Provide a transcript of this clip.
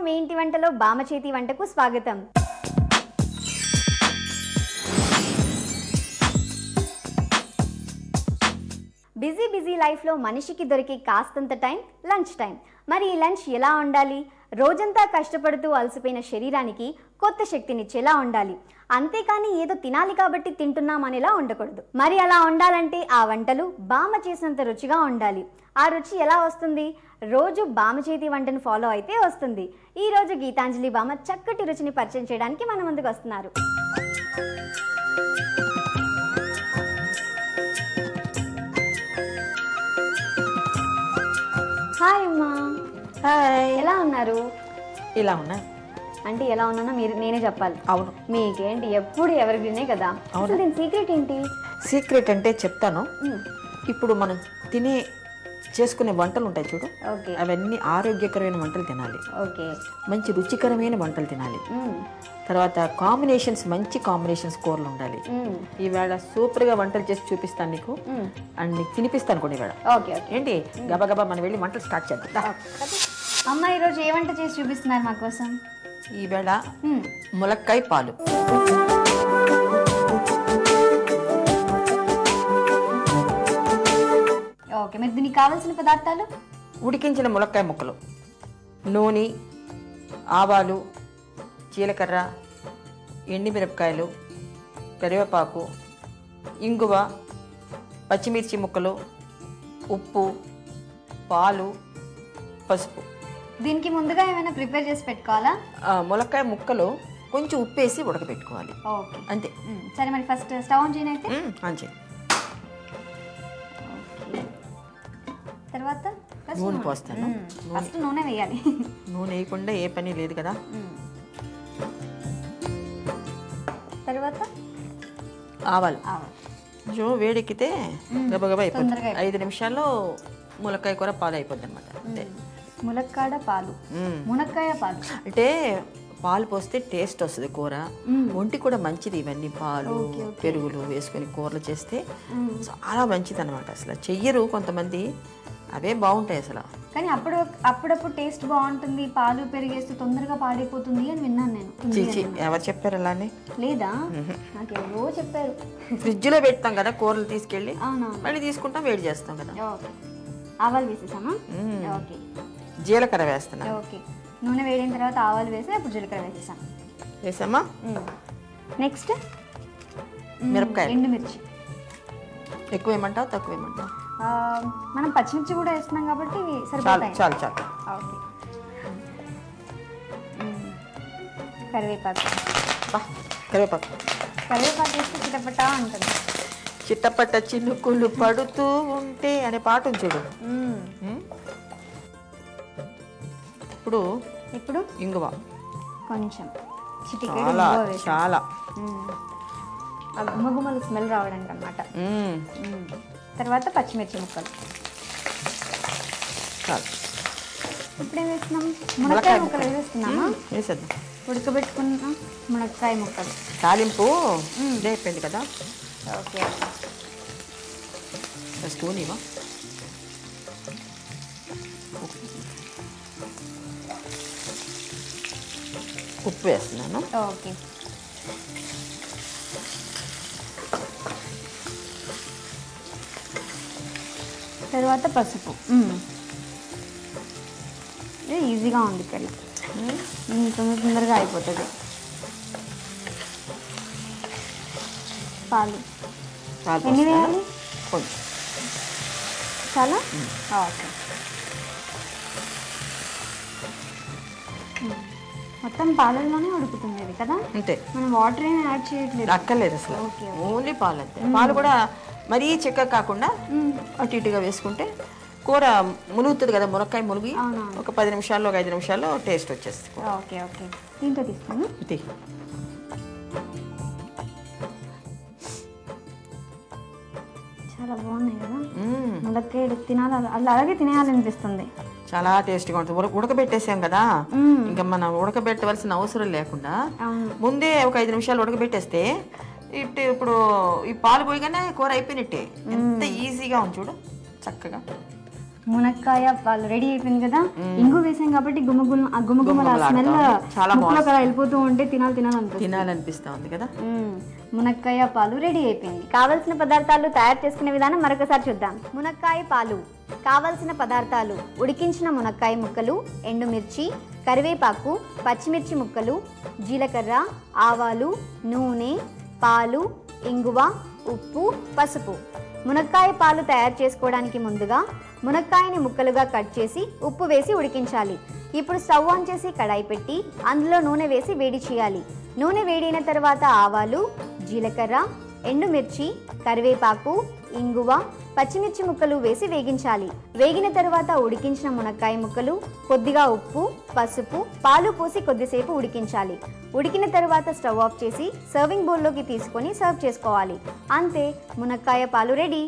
మీ ఇంటి వంటలో బామ చేతి వంటకు స్వాగతం. బిజీ లైఫ్లో మనిషికి దొరికే కాస్తంత టైం లంచ్ టైం. మరి ఈ లంచ్ ఎలా ఉండాలి? రోజంతా కష్టపడుతూ అలసిపోయిన శరీరానికి కొత్త శక్తినిచ్చేలా ఉండాలి. అంతేకాని ఏదో తినాలి కాబట్టి తింటున్నాం అనేలా ఉండకూడదు. మరి అలా ఉండాలంటే ఆ వంటలు బామ చేసినంత రుచిగా ఉండాలి. ఆ రుచి ఎలా వస్తుంది? రోజు బామ చేతి వంటను ఫాలో అయితే వస్తుంది. ఈ రోజు గీతాంజలి బామ చక్కటి రుచిని పరిచయం చేయడానికి మన ముందుకు వస్తున్నారు. హాయ్ అమ్మా. హాయ్. ఎలా ఉన్నారు? ఇలా ఉన్నా అంటే ఎలా ఉన్నానో నేనే చెప్పాలి. అవును. మీకేంటి ఎప్పుడు ఎవరిగ్రీనే కదా. అసలు దీని సీక్రెట్ ఏంటి? సీక్రెట్ అంటే చెప్తాను. ఇప్పుడు మనం చేసుకునే వంటలు ఉంటాయి చూడు, అవన్నీ ఆరోగ్యకరమైన వంటలు తినాలి. మంచి రుచికరమైన వంటలు తినాలి. తర్వాత కాంబినేషన్స్, మంచి కాంబినేషన్స్ కూరలు ఉండాలి. ఈవేళ సూపర్ గా వంటలు చేసి చూపిస్తాను నీకు, అండ్ నీకు తినిపిస్తాను కూడా ఈవేళ. ఏంటి గబగబా మనం వెళ్ళి వంటలు స్టార్ట్ చేద్దాం. అమ్మ ఈరోజు ఏ వంట చేసి చూపిస్తున్నారు మా కోసం? ఈవేళ ములక్కాయ పాలు. ఓకే, మరి దీనికి కావాల్సిన పదార్థాలు: ఉడికించిన ములక్కాయ ముక్కలు, నూనె, ఆవాలు, జీలకర్ర, ఎండుమిరపకాయలు, కరివేపాకు, ఇంగువ, పచ్చిమిర్చి ముక్కలు, ఉప్పు, పాలు, పసుపు. దీనికి ముందుగా ఏమైనా ప్రిపేర్ చేసి పెట్టుకోవాలా? ములక్కాయ ముక్కలు కొంచెం ఉప్పేసి ఉడకబెట్టుకోవాలి. ఓకే, అంతే. సరే, మరి ఫస్ట్ స్టవ్ ఆన్ చేయనైతే. అంతే. తర్వాత నూనె పోస్తాను. ఫస్ట్ నూనె వేయాలి. నూనె వేయకుండా ఏ పని లేదు కదా. తర్వాత ఆవాలు. కొంచెం వేడెక్కితే గబగబా అయిపోతుంది. 5 నిమిషాల్లో ములక్కాయ కూర పాలు అయిపోద్ది అనమాట. అంతే. ములక్కాడ పాలు, మునక్కాయ పాలు అంటే పాలు పోస్తే టేస్ట్ వస్తుంది కూర, ఒంటి కూడా మంచిది. ఇవన్నీ పాలు పెరుగులు వేసుకొని కూరలు చేస్తే చాలా మంచిది అనమాట. అసలు చెయ్యరు కొంతమంది, అవే బాగుంటాయి అసలు. కానీ అప్పుడప్పుడు టేస్ట్ బాగుంటుంది, పాలు పెరిగేస్తే తొందరగా పాడైపోతుంది అని విన్నాను నేను. ఎవరు చెప్పారు అలానే? లేదా, నాకు ఎవరో చెప్పారు. ఫ్రిడ్జ్ లో పెడతాం కదా కూరలు తీసుకెళ్ళి, మళ్ళీ తీసుకుంటాం, వేడి చేస్తాం కదా. ఆవాలు వేసేసామా? ఓకే. జీలకర్ర వేస్తున్నా. ఓకే, నూనె వేడిన తర్వాత ఆవాలు వేసి అప్పుడు జీలకర్ర వేసేసాం. వేసామా? నెక్స్ట్ మిరపకాయ, ఎండుమిర్చి. ఎక్కువ వేయమంటావు తక్కువ వేయమంటావు? మనం పచ్చిమిర్చి కూడా వేస్తున్నాం కాబట్టి సరిపోతాయి. చాలు చాలు. ఓకే. కరివేపాకు. కరివేపాకు వేస్తే చిటపటా అంటుంది. చిట్టపట్ట చినుకులు పడుతూ ఉంటే అనే పాట ఉంది చూడు. ఇప్పుడు ఇంగువ కొంచెం చిటికెడు చాలా గుమగుమలు స్మెల్ రావడానికి అన్నమాట. తర్వాత పచ్చిమిర్చి ముక్కలు. ఇప్పుడేం వేస్తున్నాం? మునక్కాయ ముక్కలు వేస్తున్నామా? వేసేద్దాం. ఉడకబెట్టుకున్న మునక్కాయ ముక్కలు. తాలింపు అయిపోయింది కదా. ఓకే, స్పూన్ ఇవా. ఉప్పు వేస్తున్నాను. ఓకే. తర్వాత పసుపు. ఇది ఈజీగా ఉంది ఇక్కడ, తొందరగా అయిపోతుంది. పాలు ఎన్ని వేయాలి? కొంచెం చాలా. ఓకే, మొత్తం పాలల్లోనే ఉడుకుతుంది ఇది కదా. అంతే, మనం వాటర్ ఏమి యాడ్ చేయట్లేదు. అక్కర్లేదు అసలు, ఓన్లీ పాలు. అంతే. పాలు కూడా మరీ చిక్కగా కాకుండా అటు ఇటుగా వేసుకుంటే కూర మునుగుతుంది కదా. మునక్కాయ మునిగి ఒక 10 నిమిషాల్లో, ఒక 5 నిమిషాల్లో టేస్ట్ వచ్చేస్తుంది. ఓకే ఓకే, దీంతో తీస్తాను. చాలా బాగున్నాయి కదా. మునక్కాయ తినాలి, అలాగే తినేయాలనిపిస్తుంది. చాలా టేస్టీగా ఉంటుంది. ఉడకబెట్టేసాం కదా, ఇంకా మనం ఉడకబెట్టవలసిన అవసరం లేకుండా ముందే ఒక 5 నిమిషాలు ఉడకబెట్టేస్తే ఇప్పుడు ఈ పాలు పోయిగానే కూర అయిపోయినట్టే. ఎంత ఈజీగా ఉంది చూడు, చక్కగా. మునక్కాయ పాలు రెడీ అయిపోయింది కదా. ఇంగు వేసాం కాబట్టి గుమగుమల స్మెల్ ముక్కలో కదా వెళ్ళిపోతూ ఉంటే తినాలనిపిస్తా ఉంది కదా. మునక్కాయ పాలు రెడీ అయిపోయింది. కావలసిన పదార్థాలు తయారు చేసుకునే విధానం మరొకసారి చూద్దాం. మునక్కాయ పాలు. కావలసిన పదార్థాలు: ఉడికించిన మునక్కాయ ముక్కలు, ఎండుమిర్చి, కరివేపాకు, పచ్చిమిర్చి ముక్కలు, జీలకర్ర, ఆవాలు, నూనె, పాలు, ఇంగువ, ఉప్పు, పసుపు. మునక్కాయ పాలు తయారు చేసుకోవడానికి ముందుగా మునక్కాయని ముక్కలుగా కట్ చేసి ఉప్పు వేసి ఉడికించాలి. ఇప్పుడు స్టవ్ ఆన్ చేసి కడాయి పెట్టి అందులో నూనె వేసి వేడి చేయాలి. నూనె వేడైన తర్వాత ఆవాలు, జీలకర్ర, ఎండుమిర్చి, కరివేపాకు, ఇంగువ, పచ్చిమిర్చి ముక్కలు వేసి వేగించాలి. వేగిన తర్వాత ఉడికించిన మునక్కాయ ముక్కలు, కొద్దిగా ఉప్పు, పసుపు, పాలు పోసి కొద్దిసేపు ఉడికించాలి. ఉడికిన తర్వాత స్టవ్ ఆఫ్ చేసి సర్వింగ్ బౌల్లోకి తీసుకొని సర్వ్ చేసుకోవాలి. అంతే, మునక్కాయ పాలు రెడీ.